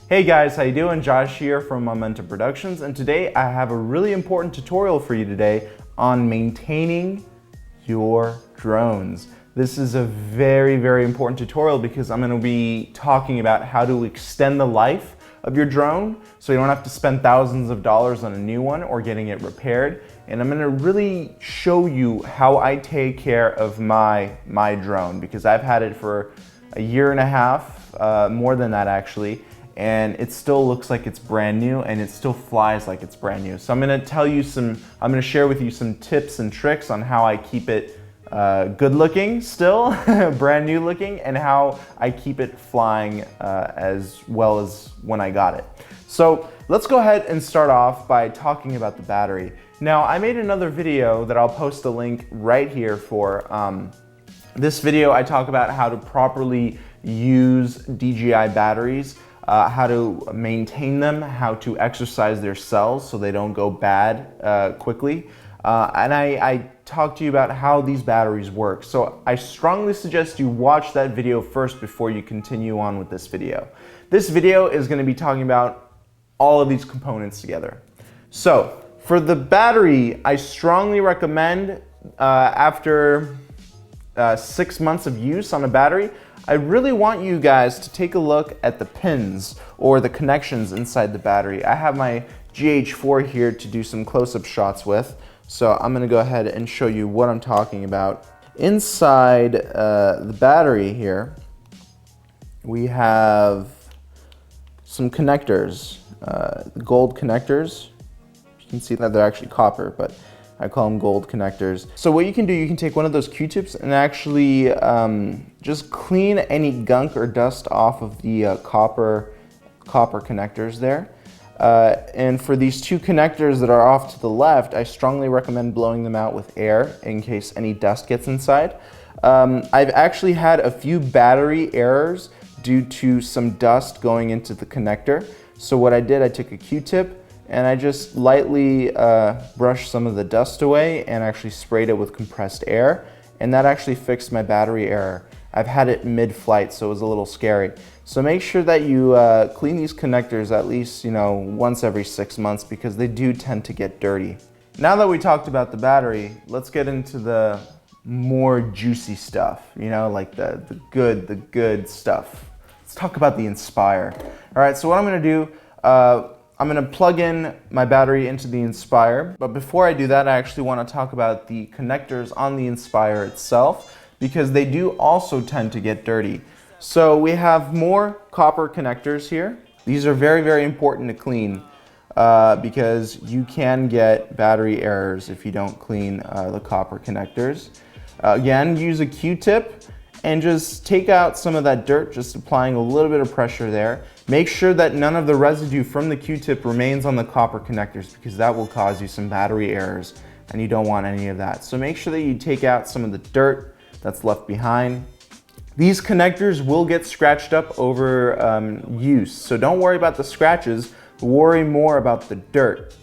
Hey guys, how you doing? Josh here from Momentum Productions, and today I have a really important tutorial for you today on maintaining your drones. This is a very important tutorial because I'm going to be talking about how to extend the life of your drone so you don't have to spend thousands of dollars on a new one or getting it repaired. And I'm going to really show you how I take care of my drone, because I've had it for a year and a half, more than that actually, and it still looks like it's brand new and it still flies like it's brand new. So I'm going to share with you some tips and tricks on how I keep it good looking still, brand new looking, and how I keep it flying as well as when I got it. So let's go ahead and start off by talking about the battery. Now, I made another video that I'll post a link right here for. This video I talk about how to properly use DJI batteries, how to maintain them, how to exercise their cells so they don't go bad quickly. And I talked to you about how these batteries work. So I strongly suggest you watch that video first before you continue on with this video. This video is going to be talking about all of these components together. So for the battery, I strongly recommend after 6 months of use on a battery, I really want you guys to take a look at the pins or the connections inside the battery. I have my GH4 here to do some close-up shots with, so I'm going to go ahead and show you what I'm talking about. Inside the battery here, we have some connectors, gold connectors. You can see that they're actually copper, but I call them gold connectors. So what you can do, you can take one of those Q-tips and actually just clean any gunk or dust off of the copper connectors there. And for these two connectors that are off to the left, I strongly recommend blowing them out with air in case any dust gets inside. I've actually had a few battery errors due to some dust going into the connector. So what I did, I took a Q-tip and I just lightly brushed some of the dust away and actually sprayed it with compressed air, and that actually fixed my battery error. I've had it mid-flight, so it was a little scary. So make sure that you clean these connectors at least, once every 6 months, because they do tend to get dirty. Now that we talked about the battery, let's get into the more juicy stuff, like the good stuff. Let's talk about the Inspire. All right, so what I'm gonna do, I'm going to plug in my battery into the Inspire, but before I do that, I actually want to talk about the connectors on the Inspire itself, because they do also tend to get dirty. So we have more copper connectors here. These are very important to clean because you can get battery errors if you don't clean the copper connectors. Again, use a Q-tip and just take out some of that dirt, just applying a little bit of pressure there. Make sure that none of the residue from the Q-tip remains on the copper connectors, because that will cause you some battery errors and you don't want any of that. So make sure that you take out some of the dirt that's left behind. These connectors will get scratched up over use, so don't worry about the scratches, worry more about the dirt.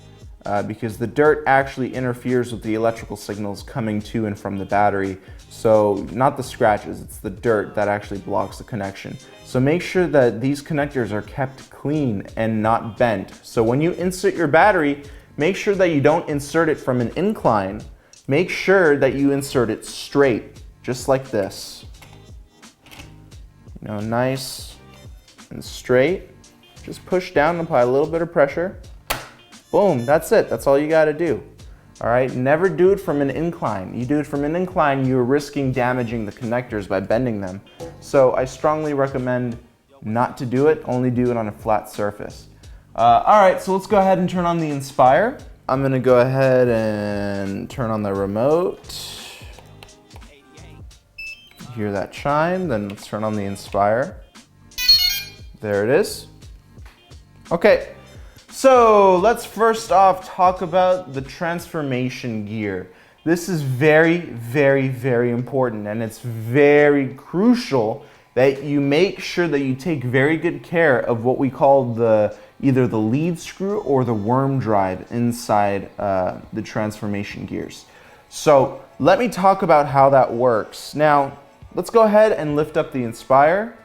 Because the dirt actually interferes with the electrical signals coming to and from the battery. So not the scratches, it's the dirt that actually blocks the connection. So make sure that these connectors are kept clean and not bent. So when you insert your battery, make sure that you don't insert it from an incline. Make sure that you insert it straight, just like this. Nice and straight. Just push down and apply a little bit of pressure. Boom, that's it. That's all you got to do. All right, never do it from an incline. You do it from an incline, you're risking damaging the connectors by bending them. So I strongly recommend not to do it, only do it on a flat surface. All right, so let's go ahead and turn on the Inspire. I'm gonna go ahead and turn on the remote. Hear that chime, then let's turn on the Inspire. There it is. Okay. So let's first off talk about the transformation gear. This is very important, and it's very crucial that you make sure that you take very good care of what we call either the lead screw or the worm drive inside the transformation gears. So let me talk about how that works. Now, let's go ahead and lift up the Inspire.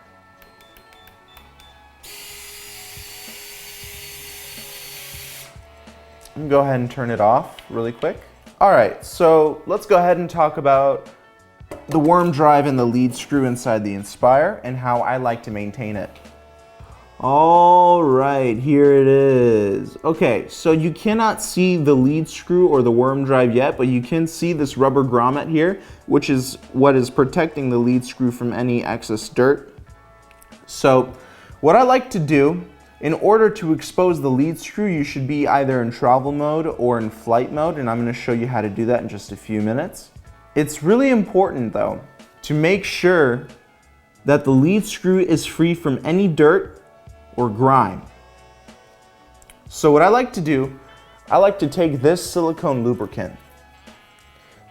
can go ahead and turn it off really quick. All right, so let's go ahead and talk about the worm drive and the lead screw inside the Inspire and how I like to maintain it. All right, here it is. Okay, so you cannot see the lead screw or the worm drive yet, but you can see this rubber grommet here, which is what is protecting the lead screw from any excess dirt. So what I like to do, in order to expose the lead screw, you should be either in travel mode or in flight mode, and I'm gonna show you how to do that in just a few minutes. It's really important though, to make sure that the lead screw is free from any dirt or grime. So what I like to do, I like to take this silicone lubricant.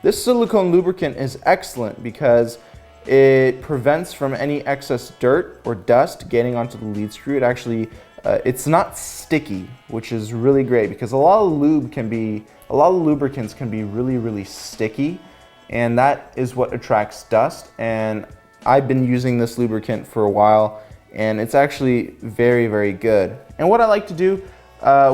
This silicone lubricant is excellent because it prevents from any excess dirt or dust getting onto the lead screw. It actually, it's not sticky, which is really great because a lot of lubricants can be really, really sticky, and that is what attracts dust. And I've been using this lubricant for a while, and it's actually very, very good. And what I like to do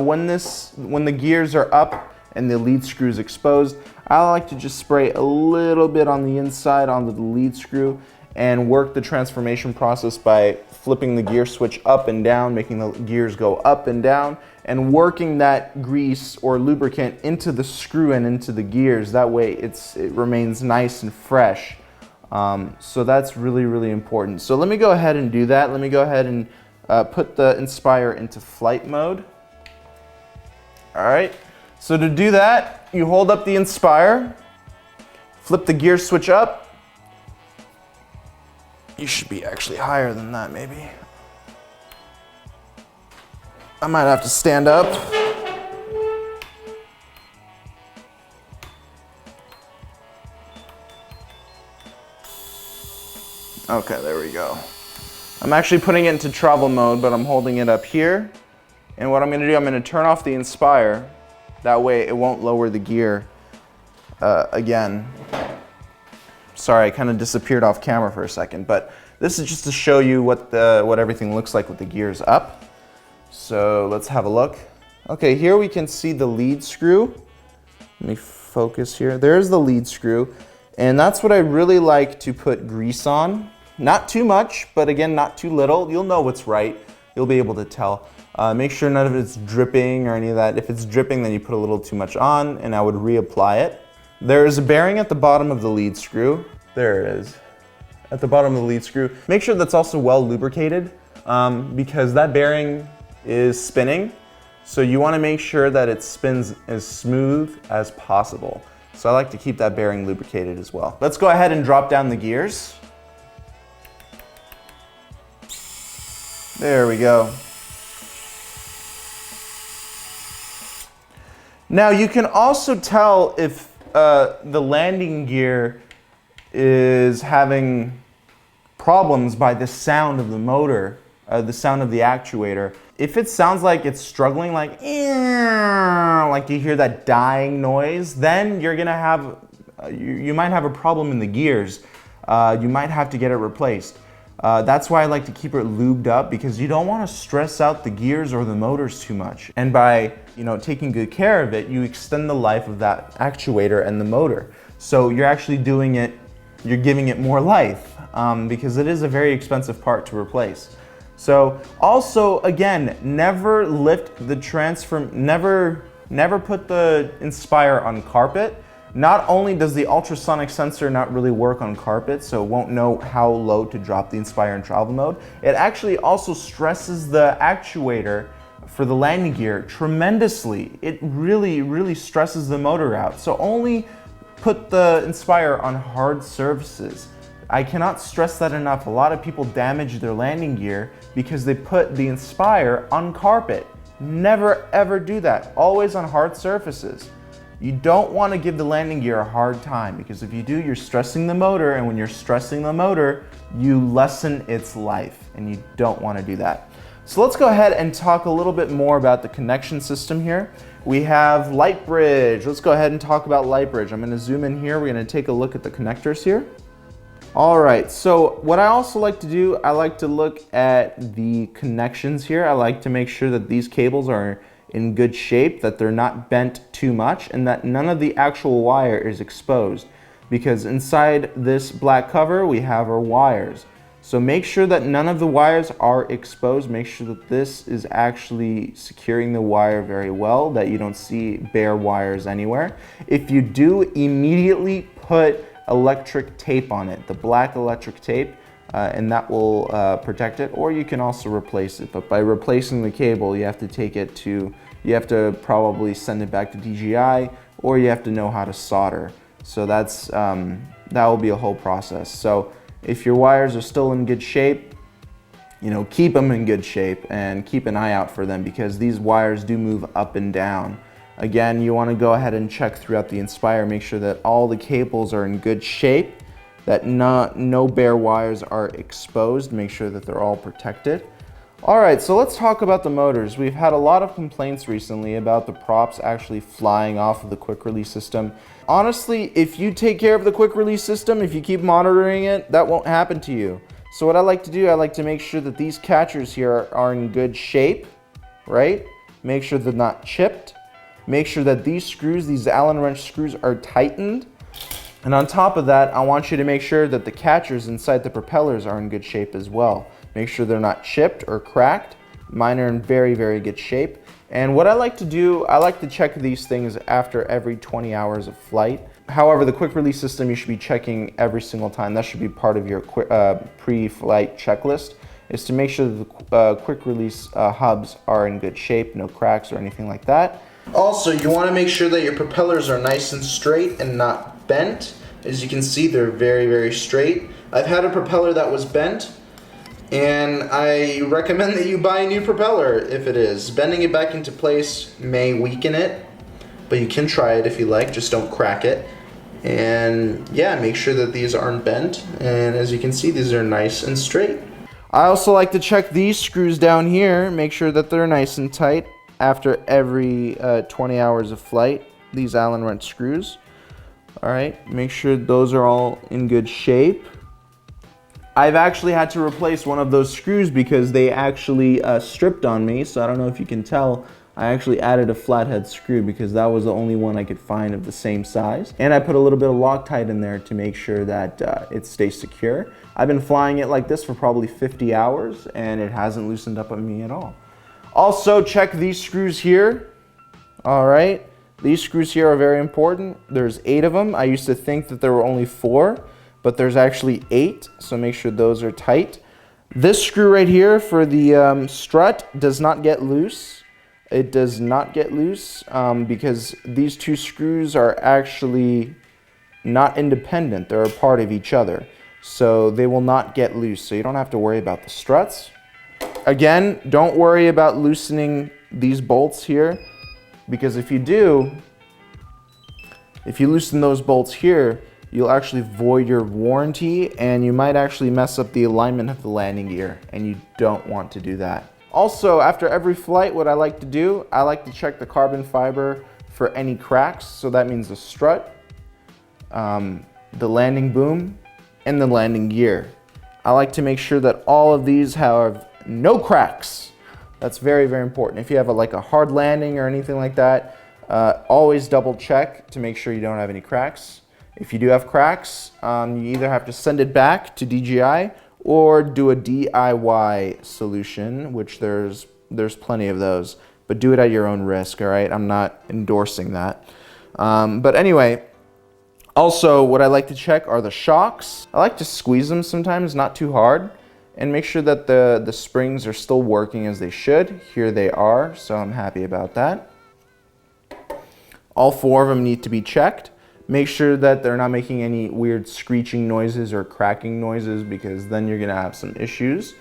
when the gears are up and the lead screw is exposed, I like to just spray a little bit on the inside onto the lead screw and work the transformation process by flipping the gear switch up and down, making the gears go up and down, and working that grease or lubricant into the screw and into the gears. That way it remains nice and fresh. So that's really, really important. So let me go ahead and do that. Let me go ahead and put the Inspire into flight mode. All right, so to do that, you hold up the Inspire, flip the gear switch up. You should be actually higher than that, maybe. I might have to stand up. Okay, there we go. I'm actually putting it into travel mode, but I'm holding it up here. And what I'm gonna do, I'm gonna turn off the Inspire. That way it won't lower the gear again. Sorry, I kind of disappeared off camera for a second, but this is just to show you what everything looks like with the gears up. So let's have a look. Okay, here we can see the lead screw. Let me focus here. There's the lead screw. And that's what I really like to put grease on. Not too much, but again, not too little. You'll know what's right. You'll be able to tell. Make sure none of it's dripping or any of that. If it's dripping, then you put a little too much on, and I would reapply it. There is a bearing at the bottom of the lead screw. There it is, at the bottom of the lead screw. Make sure that's also well lubricated because that bearing is spinning. So you wanna make sure that it spins as smooth as possible. So I like to keep that bearing lubricated as well. Let's go ahead and drop down the gears. There we go. Now you can also tell if the landing gear is having problems by the sound of the motor, the sound of the actuator. If it sounds like it's struggling, like you hear that dying noise, then you're gonna have, you might have a problem in the gears. You might have to get it replaced. That's why I like to keep it lubed up, because you don't want to stress out the gears or the motors too much. And by taking good care of it, you extend the life of that actuator and the motor. So you're actually doing it, you're giving it more life because it is a very expensive part to replace. So also, again, never lift the never put the Inspire on carpet. Not only does the ultrasonic sensor not really work on carpet, so it won't know how low to drop the Inspire in travel mode, it actually also stresses the actuator for the landing gear tremendously. It really, really stresses the motor out. So only put the Inspire on hard surfaces. I cannot stress that enough. A lot of people damage their landing gear because they put the Inspire on carpet. Never ever do that. Always on hard surfaces. You don't want to give the landing gear a hard time, because if you do, you're stressing the motor, and when you're stressing the motor, you lessen its life, and you don't want to do that. So let's go ahead and talk a little bit more about the connection system here. We have light bridge. Let's go ahead and talk about light bridge. I'm going to zoom in here. We're going to take a look at the connectors here. All right, so what I also like to do, I like to look at the connections here. I like to make sure that these cables are in good shape, that they're not bent too much, and that none of the actual wire is exposed. Because inside this black cover, we have our wires. So make sure that none of the wires are exposed. Make sure that this is actually securing the wire very well, that you don't see bare wires anywhere. If you do, immediately put electric tape on it, the black electric tape, and that will protect it, or you can also replace it. But by replacing the cable, you have to probably send it back to DJI, or you have to know how to solder. So that will be a whole process. So if your wires are still in good shape, keep them in good shape and keep an eye out for them, because these wires do move up and down. Again, you want to go ahead and check throughout the Inspire, make sure that all the cables are in good shape, that no bare wires are exposed, make sure that they're all protected. All right, so let's talk about the motors. We've had a lot of complaints recently about the props actually flying off of the quick release system. Honestly, if you take care of the quick release system, if you keep monitoring it, that won't happen to you. So what I like to do, I like to make sure that these catchers here are in good shape, right? Make sure they're not chipped. Make sure that these screws, these Allen wrench screws, are tightened. And on top of that, I want you to make sure that the catchers inside the propellers are in good shape as well. Make sure they're not chipped or cracked. Mine are in very, very good shape. And what I like to do, I like to check these things after every 20 hours of flight. However, the quick release system, you should be checking every single time. That should be part of your pre-flight checklist, is to make sure that the quick release hubs are in good shape, no cracks or anything like that. Also, you want to make sure that your propellers are nice and straight and not bent. As you can see, they're very, very straight. I've had a propeller that was bent, and I recommend that you buy a new propeller if it is. Bending it back into place may weaken it, but you can try it if you like, just don't crack it. And yeah, make sure that these aren't bent, and as you can see, these are nice and straight. I also like to check these screws down here, make sure that they're nice and tight after every 20 hours of flight, these Allen wrench screws. All right, make sure those are all in good shape. I've actually had to replace one of those screws because they actually stripped on me, so I don't know if you can tell. I actually added a flathead screw because that was the only one I could find of the same size. And I put a little bit of Loctite in there to make sure that it stays secure. I've been flying it like this for probably 50 hours and it hasn't loosened up on me at all. Also, check these screws here. All right, these screws here are very important. There's 8 of them. I used to think that there were only 4, but there's actually 8, so make sure those are tight. This screw right here for the strut does not get loose. It does not get loose because these 2 screws are actually not independent. They're a part of each other, so they will not get loose, so you don't have to worry about the struts. Again, don't worry about loosening these bolts here, because if you do, if you loosen those bolts here, you'll actually void your warranty and you might actually mess up the alignment of the landing gear, and you don't want to do that. Also, after every flight, what I like to do, I like to check the carbon fiber for any cracks. So that means the strut, the landing boom, and the landing gear. I like to make sure that all of these have no cracks. That's very, very important. If you have like a hard landing or anything like that, always double check to make sure you don't have any cracks. If you do have cracks, you either have to send it back to DJI or do a DIY solution, which there's plenty of those, but do it at your own risk, all right? I'm not endorsing that. But anyway, also what I like to check are the shocks. I like to squeeze them sometimes, not too hard, and make sure that the springs are still working as they should. Here they are, so I'm happy about that. All 4 of them need to be checked. Make sure that they're not making any weird screeching noises or cracking noises, because then you're gonna have some issues.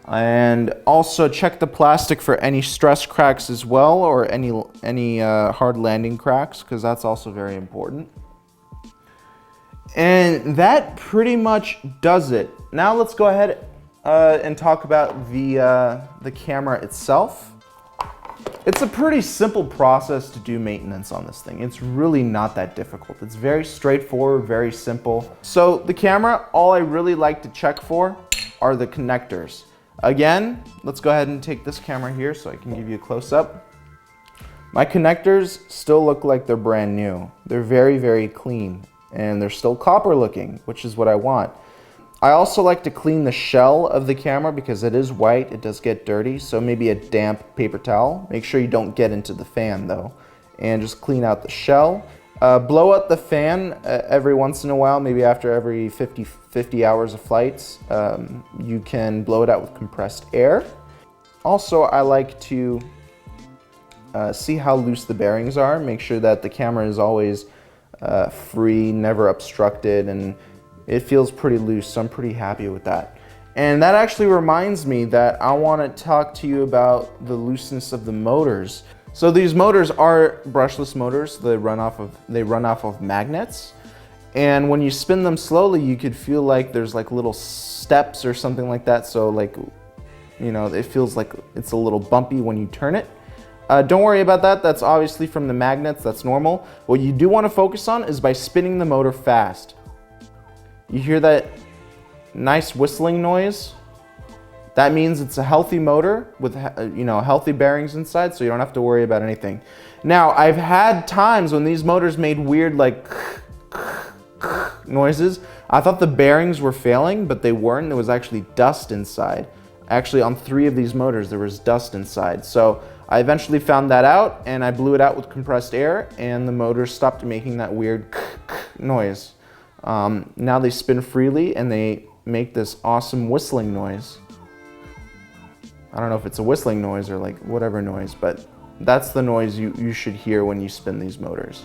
And also check the plastic for any stress cracks as well, or any hard landing cracks, because that's also very important. And that pretty much does it. Now let's go ahead and talk about the camera itself. It's a pretty simple process to do maintenance on this thing. It's really not that difficult. It's very straightforward, very simple. So the camera, all I really like to check for are the connectors. Again, let's go ahead and take this camera here so I can give you a close-up. My connectors still look like they're brand new. They're very, very clean, and they're still copper looking, which is what I want. I also like to clean the shell of the camera because it is white, it does get dirty, so maybe a damp paper towel. Make sure you don't get into the fan though, and just clean out the shell. Blow out the fan every once in a while, maybe after every 50 hours of flights. You can blow it out with compressed air. Also, I like to see how loose the bearings are. Make sure that the camera is always free, never obstructed, and it feels pretty loose, so I'm pretty happy with that. And that actually reminds me that I want to talk to you about the looseness of the motors. So these motors are brushless motors. They run off of magnets. And when you spin them slowly, you could feel like there's like little steps or something like that. So like, you know, it feels like it's a little bumpy when you turn it. Don't worry about that. That's obviously from the magnets. That's normal. What you do want to focus on is by spinning the motor fast. You hear that nice whistling noise? That means it's a healthy motor with, you know, healthy bearings inside, so you don't have to worry about anything. Now, I've had times when these motors made weird like noises. I thought the bearings were failing, but they weren't. There was actually dust inside. Actually, on 3 of these motors, there was dust inside. So I eventually found that out, and I blew it out with compressed air, and the motors stopped making that weird noise. Now they spin freely, and they make this awesome whistling noise. I don't know if it's a whistling noise or like whatever noise, but that's the noise you should hear when you spin these motors.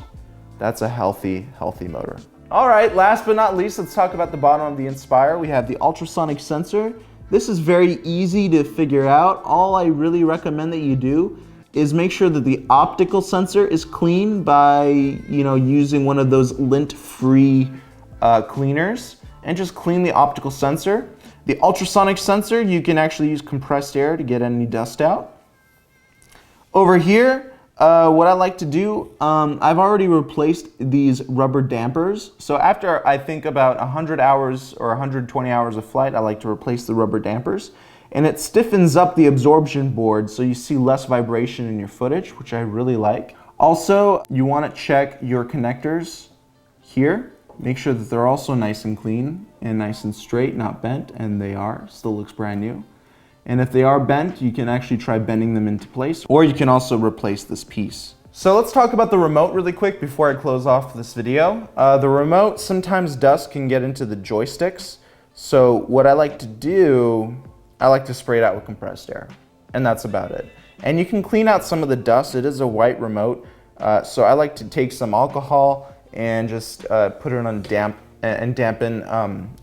That's a healthy motor. All right, last but not least, let's talk about the bottom of the Inspire. We have the ultrasonic sensor. This is very easy to figure out. All I really recommend that you do is make sure that the optical sensor is clean by, you know, using one of those lint-free cleaners, and just clean the optical sensor. The ultrasonic sensor, you can actually use compressed air to get any dust out. Over here, what I like to do, I've already replaced these rubber dampers. So after I think about 100 hours or 120 hours of flight, I like to replace the rubber dampers. And it stiffens up the absorption board so you see less vibration in your footage, which I really like. Also, you want to check your connectors here. Make sure that they're also nice and clean and nice and straight, not bent, and they are. Still looks brand new. And if they are bent, you can actually try bending them into place, or you can also replace this piece. So let's talk about the remote really quick before I close off this video. The remote, sometimes dust can get into the joysticks. So what I like to do, I like to spray it out with compressed air, and that's about it. And you can clean out some of the dust. It is a white remote, so I like to take some alcohol and just put it on dampen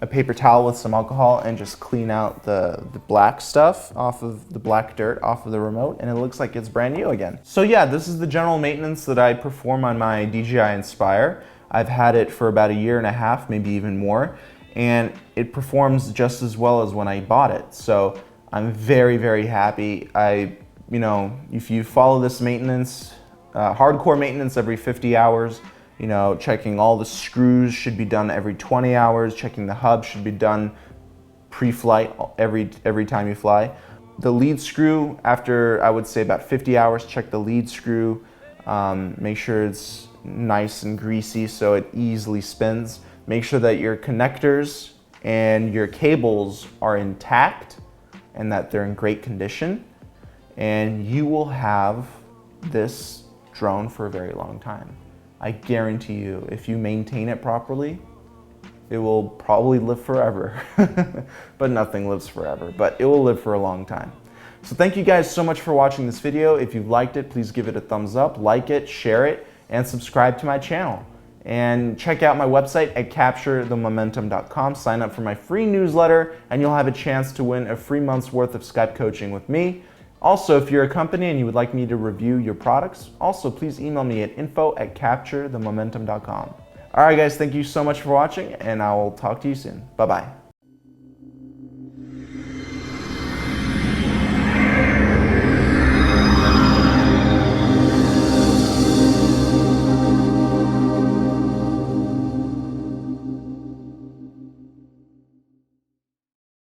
a paper towel with some alcohol and just clean out the black stuff off of the black dirt off of the remote, and it looks like it's brand new again. So yeah, this is the general maintenance that I perform on my DJI Inspire. I've had it for about 1.5 years, maybe even more, and it performs just as well as when I bought it. So I'm very, very happy. You know, if you follow this maintenance, hardcore maintenance every 50 hours, you know, checking all the screws should be done every 20 hours, checking the hub should be done pre-flight every time you fly. The lead screw, after I would say about 50 hours, check the lead screw, make sure it's nice and greasy so it easily spins. Make sure that your connectors and your cables are intact and that they're in great condition, and you will have this drone for a very long time. I guarantee you, if you maintain it properly, it will probably live forever. But nothing lives forever, but it will live for a long time. So thank you guys so much for watching this video. If you liked it, please give it a thumbs up, like it, share it, and subscribe to my channel. And check out my website at capturethemomentum.com. Sign up for my free newsletter, and you'll have a chance to win a free month's worth of Skype coaching with me. Also, if you're a company and you would like me to review your products, also please email me at info@capturethemomentum.com. All right, guys, thank you so much for watching, and I will talk to you soon. Bye-bye.